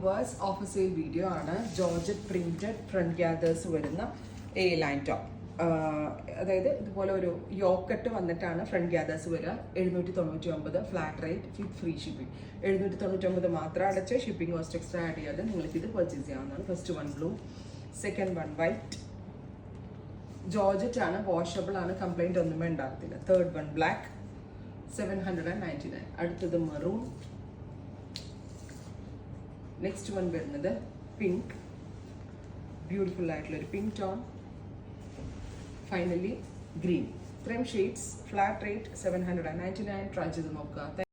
Viewers, offer sale video ആണ്. Georgette printed front gathers വരുന്ന A line top. അതായത് ഇതുപോലെ ഒരു യോക്കട്ട് വന്നിട്ടാണ് ഫ്രണ്ട് ഗ്യാദേഴ്സ് വരിക. 799 ഫ്ലാറ്റ് റേറ്റ് വിത്ത് ഫ്രീ ഷിപ്പിംഗ്. 799 മാത്രം അടച്ച് ഷിപ്പിംഗ് കോസ്റ്റ് എക്സ്ട്രാ ആഡ് ചെയ്യാതെ നിങ്ങൾക്ക് ഇത് പർച്ചേസ് ചെയ്യാവുന്നതാണ്. First one blue, second one white. Georgette ആണ്, വാഷബിൾ ആണ്, കംപ്ലൈൻറ്റ് ഒന്നുമേ ഉണ്ടാകത്തില്ല. Third one black, 799. അടുത്തത് മെറൂൺ. നെക്സ്റ്റ് വൺ വരുന്നത് പിങ്ക്, ബ്യൂട്ടിഫുൾ ആയിട്ടുള്ള ഒരു പിങ്ക് ടോൺ. Finally green. ഇത്രയും ഷെയ്ഡ്സ്, ഫ്ലാറ്റ് റേറ്റ് 799. ട്രൈ ചെയ്ത് നോക്കുക.